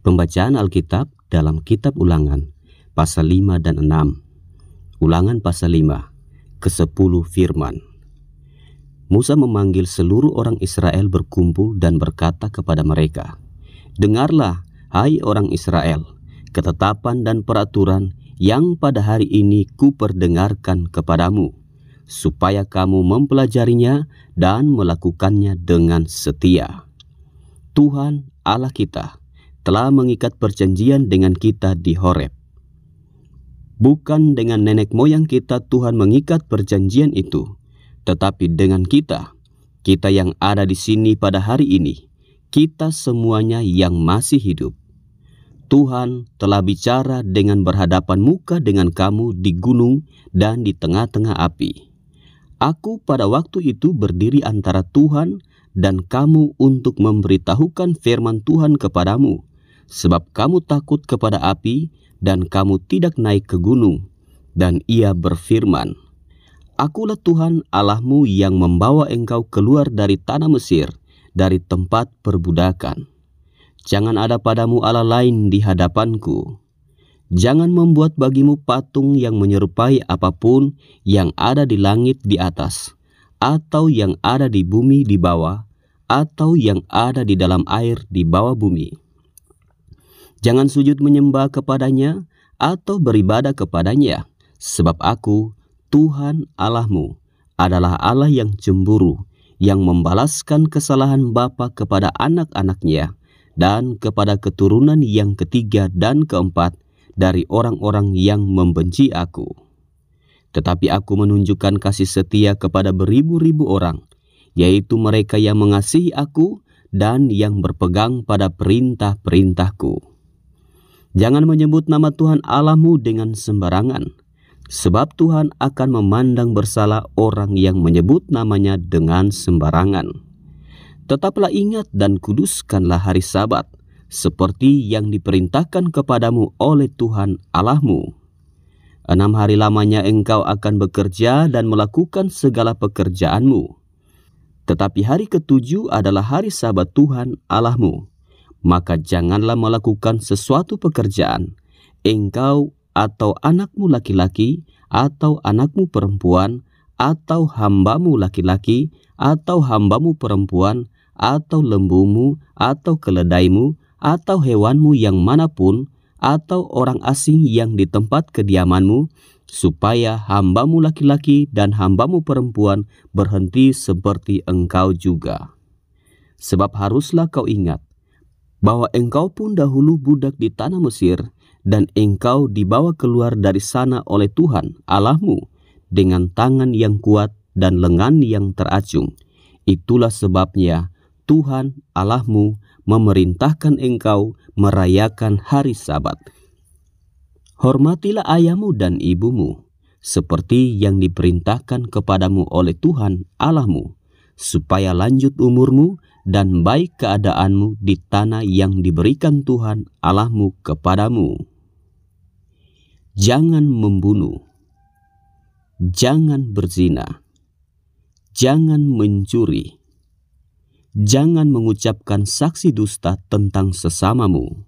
Pembacaan Alkitab dalam kitab Ulangan, pasal 5 dan 6. Ulangan pasal 5, ke-10 firman. Musa memanggil seluruh orang Israel berkumpul dan berkata kepada mereka, "Dengarlah, hai orang Israel, ketetapan dan peraturan yang pada hari ini kuperdengarkan kepadamu, supaya kamu mempelajarinya dan melakukannya dengan setia. Tuhan Allah kita telah mengikat perjanjian dengan kita di Horeb. Bukan dengan nenek moyang kita Tuhan mengikat perjanjian itu, tetapi dengan kita yang ada di sini pada hari ini, kita semuanya yang masih hidup. Tuhan telah bicara dengan berhadapan muka dengan kamu di gunung dan di tengah-tengah api. Aku pada waktu itu berdiri antara Tuhan dan kamu untuk memberitahukan firman Tuhan kepadamu, sebab kamu takut kepada api dan kamu tidak naik ke gunung." Dan ia berfirman, "Akulah Tuhan Allahmu yang membawa engkau keluar dari tanah Mesir, dari tempat perbudakan. Jangan ada padamu Allah lain di hadapanku. Jangan membuat bagimu patung yang menyerupai apapun yang ada di langit di atas, atau yang ada di bumi di bawah, atau yang ada di dalam air di bawah bumi. Jangan sujud menyembah kepadanya atau beribadah kepadanya, sebab aku, Tuhan Allahmu, adalah Allah yang cemburu, yang membalaskan kesalahan bapa kepada anak-anaknya dan kepada keturunan yang ketiga dan keempat dari orang-orang yang membenci aku. Tetapi aku menunjukkan kasih setia kepada beribu-ribu orang, yaitu mereka yang mengasihi aku dan yang berpegang pada perintah-perintahku. Jangan menyebut nama Tuhan Allahmu dengan sembarangan, sebab Tuhan akan memandang bersalah orang yang menyebut namanya dengan sembarangan. Tetaplah ingat dan kuduskanlah hari Sabat, seperti yang diperintahkan kepadamu oleh Tuhan Allahmu. 6 hari lamanya engkau akan bekerja dan melakukan segala pekerjaanmu. Tetapi hari ke-7 adalah hari Sabat Tuhan Allahmu. Maka janganlah melakukan sesuatu pekerjaan, engkau atau anakmu laki-laki, atau anakmu perempuan, atau hambamu laki-laki, atau hambamu perempuan, atau lembumu, atau keledaimu, atau hewanmu yang manapun, atau orang asing yang di tempat kediamanmu, supaya hambamu laki-laki dan hambamu perempuan berhenti seperti engkau juga. Sebab haruslah kau ingat, bahwa engkau pun dahulu budak di tanah Mesir, dan engkau dibawa keluar dari sana oleh Tuhan Allahmu dengan tangan yang kuat dan lengan yang teracung. Itulah sebabnya Tuhan Allahmu memerintahkan engkau merayakan hari Sabat. Hormatilah ayahmu dan ibumu, seperti yang diperintahkan kepadamu oleh Tuhan Allahmu, supaya lanjut umurmu dan baik keadaanmu di tanah yang diberikan Tuhan Allahmu kepadamu. Jangan membunuh, jangan berzina, jangan mencuri, jangan mengucapkan saksi dusta tentang sesamamu,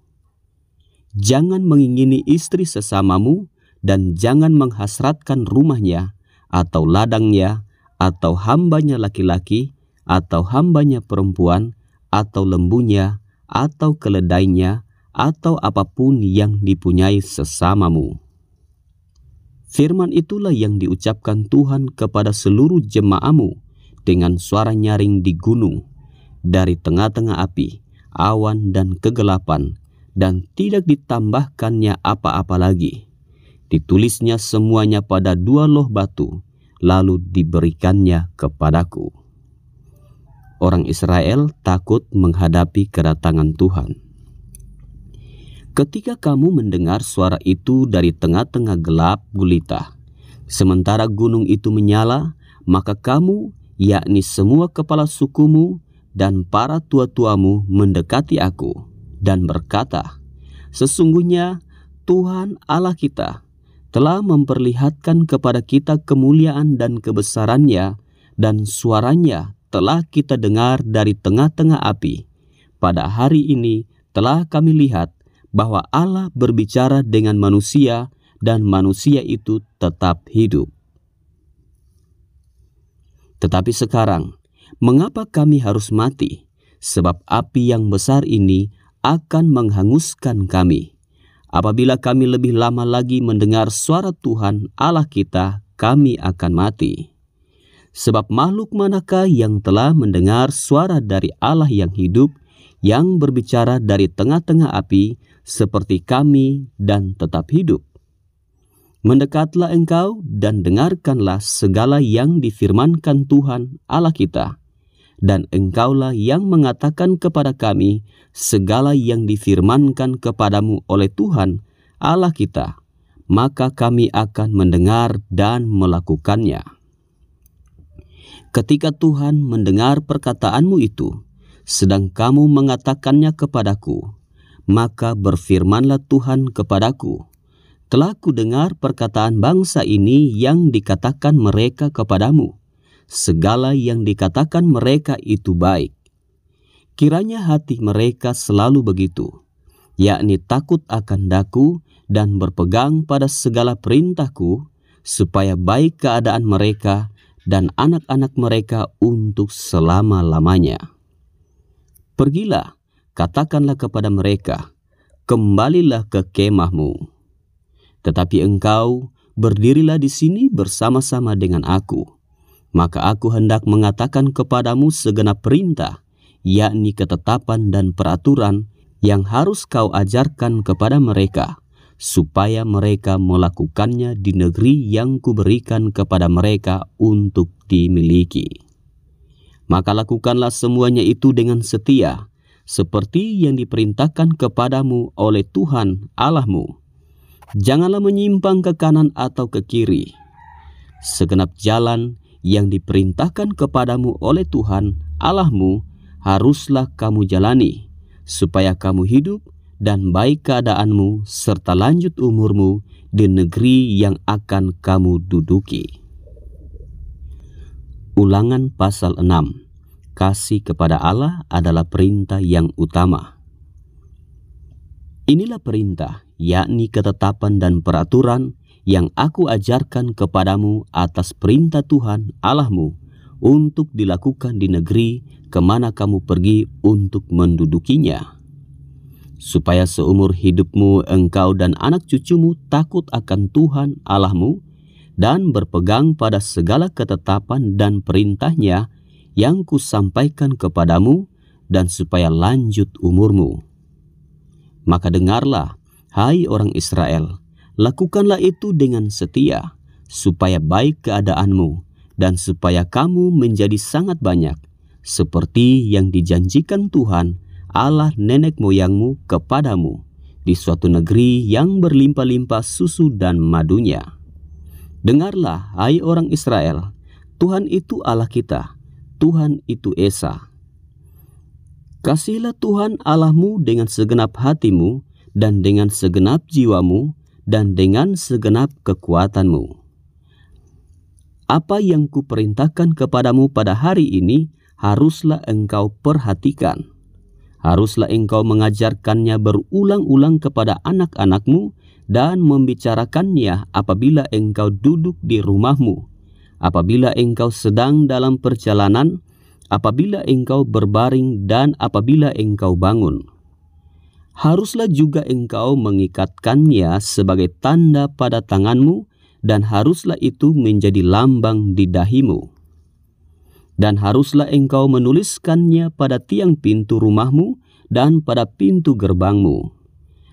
jangan mengingini istri sesamamu, dan jangan menghasratkan rumahnya, atau ladangnya, atau hambanya laki-laki, atau hambanya perempuan, atau lembunya, atau keledainya, atau apapun yang dipunyai sesamamu." Firman itulah yang diucapkan Tuhan kepada seluruh jemaahmu dengan suara nyaring di gunung, dari tengah-tengah api, awan dan kegelapan, dan tidak ditambahkannya apa-apa lagi. Ditulisnya semuanya pada 2 loh batu, lalu diberikannya kepadaku. Orang Israel takut menghadapi kedatangan Tuhan. Ketika kamu mendengar suara itu dari tengah-tengah gelap gulita, sementara gunung itu menyala, maka kamu, yakni semua kepala sukumu dan para tua-tuamu mendekati aku dan berkata, "Sesungguhnya Tuhan Allah kita telah memperlihatkan kepada kita kemuliaan dan kebesarannya, dan suaranya telah kita dengar dari tengah-tengah api. Pada hari ini telah kami lihat bahwa Allah berbicara dengan manusia dan manusia itu tetap hidup. Tetapi sekarang, mengapa kami harus mati? Sebab api yang besar ini akan menghanguskan kami. Apabila kami lebih lama lagi mendengar suara Tuhan Allah kita, kami akan mati. Sebab makhluk manakah yang telah mendengar suara dari Allah yang hidup, yang berbicara dari tengah-tengah api, seperti kami dan tetap hidup? Mendekatlah engkau dan dengarkanlah segala yang difirmankan Tuhan Allah kita. Dan engkaulah yang mengatakan kepada kami segala yang difirmankan kepadamu oleh Tuhan Allah kita, maka kami akan mendengar dan melakukannya. Ketika Tuhan mendengar perkataanmu itu, sedang kamu mengatakannya kepadaku, maka berfirmanlah Tuhan kepadaku, telah kudengar perkataan bangsa ini yang dikatakan mereka kepadamu. Segala yang dikatakan mereka itu baik. Kiranya hati mereka selalu begitu, yakni takut akan daku dan berpegang pada segala perintahku, supaya baik keadaan mereka dan anak-anak mereka untuk selama-lamanya. Pergilah, katakanlah kepada mereka, kembalilah ke kemahmu. Tetapi engkau berdirilah di sini bersama-sama dengan aku. Maka aku hendak mengatakan kepadamu segenap perintah, yakni ketetapan dan peraturan yang harus kau ajarkan kepada mereka, supaya mereka melakukannya di negeri yang kuberikan kepada mereka untuk dimiliki. Maka lakukanlah semuanya itu dengan setia, seperti yang diperintahkan kepadamu oleh Tuhan Allahmu. Janganlah menyimpang ke kanan atau ke kiri. Segenap jalan yang diperintahkan kepadamu oleh Tuhan Allahmu haruslah kamu jalani, supaya kamu hidup dan baik keadaanmu serta lanjut umurmu di negeri yang akan kamu duduki. Ulangan pasal 6. Kasih kepada Allah adalah perintah yang utama. Inilah perintah, yakni ketetapan dan peraturan yang aku ajarkan kepadamu atas perintah Tuhan Allahmu untuk dilakukan di negeri kemana kamu pergi untuk mendudukinya. Supaya seumur hidupmu engkau dan anak cucumu takut akan Tuhan Allahmu dan berpegang pada segala ketetapan dan perintahnya yang kusampaikan kepadamu, dan supaya lanjut umurmu. Maka dengarlah, hai orang Israel, lakukanlah itu dengan setia, supaya baik keadaanmu, dan supaya kamu menjadi sangat banyak, seperti yang dijanjikan Tuhan, Allah nenek moyangmu kepadamu, di suatu negeri yang berlimpah-limpah susu dan madunya. Dengarlah, hai orang Israel, Tuhan itu Allah kita, Tuhan itu Esa. Kasihilah Tuhan Allahmu dengan segenap hatimu, dan dengan segenap jiwamu, dan dengan segenap kekuatanmu. Apa yang kuperintahkan kepadamu pada hari ini, haruslah engkau perhatikan. Haruslah engkau mengajarkannya berulang-ulang kepada anak-anakmu, dan membicarakannya apabila engkau duduk di rumahmu, apabila engkau sedang dalam perjalanan, apabila engkau berbaring, dan apabila engkau bangun. Haruslah juga engkau mengikatkannya sebagai tanda pada tanganmu, dan haruslah itu menjadi lambang di dahimu. Dan haruslah engkau menuliskannya pada tiang pintu rumahmu dan pada pintu gerbangmu.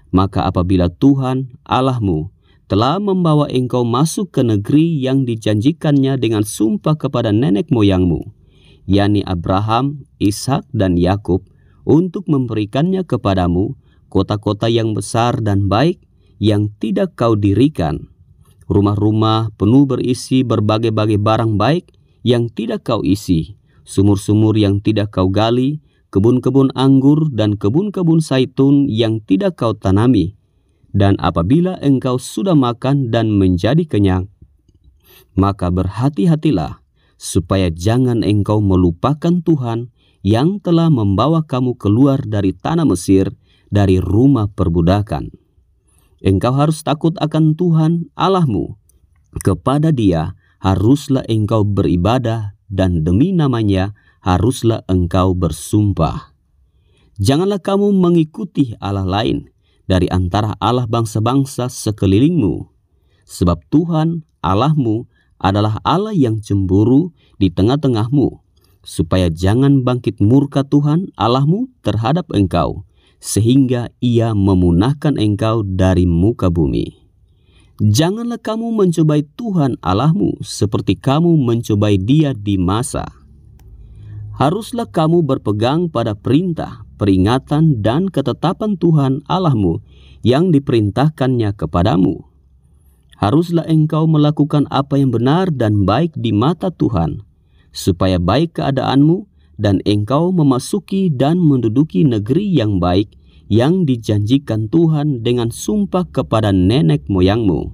Maka apabila Tuhan Allahmu telah membawa engkau masuk ke negeri yang dijanjikannya dengan sumpah kepada nenek moyangmu, yakni Abraham, Ishak, dan Yakub, untuk memberikannya kepadamu, kota-kota yang besar dan baik yang tidak kau dirikan, rumah-rumah penuh berisi berbagai-bagai barang baik yang tidak kau isi, sumur-sumur yang tidak kau gali, kebun-kebun anggur dan kebun-kebun zaitun yang tidak kau tanami. Dan apabila engkau sudah makan dan menjadi kenyang, maka berhati-hatilah supaya jangan engkau melupakan Tuhan yang telah membawa kamu keluar dari tanah Mesir, dari rumah perbudakan. Engkau harus takut akan Tuhan Allahmu. Kepada Dia haruslah engkau beribadah, dan demi namanya haruslah engkau bersumpah. Janganlah kamu mengikuti Allah lain dari antara Allah bangsa-bangsa sekelilingmu, sebab Tuhan Allahmu adalah Allah yang cemburu di tengah-tengahmu, supaya jangan bangkit murka Tuhan Allahmu terhadap engkau, sehingga Ia memunahkan engkau dari muka bumi. Janganlah kamu mencobai Tuhan Allahmu seperti kamu mencobai Dia di masa. Haruslah kamu berpegang pada perintah, peringatan, dan ketetapan Tuhan Allahmu yang diperintahkannya kepadamu. Haruslah engkau melakukan apa yang benar dan baik di mata Tuhan, supaya baik keadaanmu dan engkau memasuki dan menduduki negeri yang baik yang dijanjikan Tuhan dengan sumpah kepada nenek moyangmu,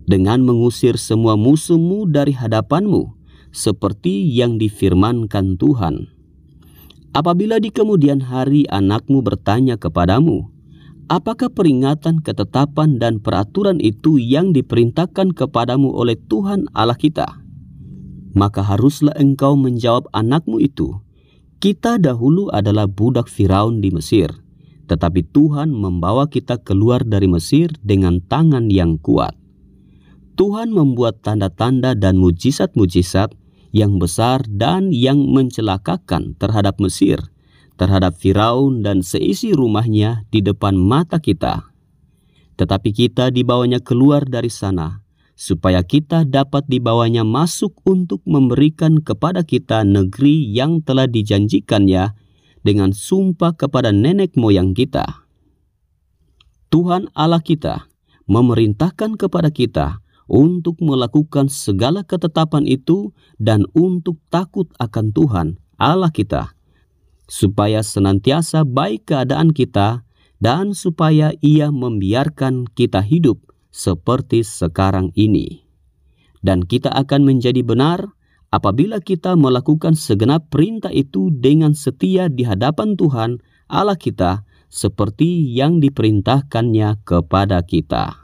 dengan mengusir semua musuhmu dari hadapanmu, seperti yang difirmankan Tuhan. Apabila di kemudian hari anakmu bertanya kepadamu, apakah peringatan, ketetapan, dan peraturan itu yang diperintahkan kepadamu oleh Tuhan Allah kita? Maka haruslah engkau menjawab anakmu itu, kita dahulu adalah budak Firaun di Mesir, tetapi Tuhan membawa kita keluar dari Mesir dengan tangan yang kuat. Tuhan membuat tanda-tanda dan mujizat-mujizat yang besar dan yang mencelakakan terhadap Mesir, terhadap Firaun dan seisi rumahnya di depan mata kita. Tetapi kita dibawanya keluar dari sana, supaya kita dapat dibawanya masuk untuk memberikan kepada kita negeri yang telah dijanjikannya dengan sumpah kepada nenek moyang kita. Tuhan Allah kita memerintahkan kepada kita untuk melakukan segala ketetapan itu dan untuk takut akan Tuhan Allah kita, supaya senantiasa baik keadaan kita dan supaya Ia membiarkan kita hidup seperti sekarang ini. Dan kita akan menjadi benar apabila kita melakukan segenap perintah itu dengan setia di hadapan Tuhan Allah kita seperti yang diperintahkannya kepada kita.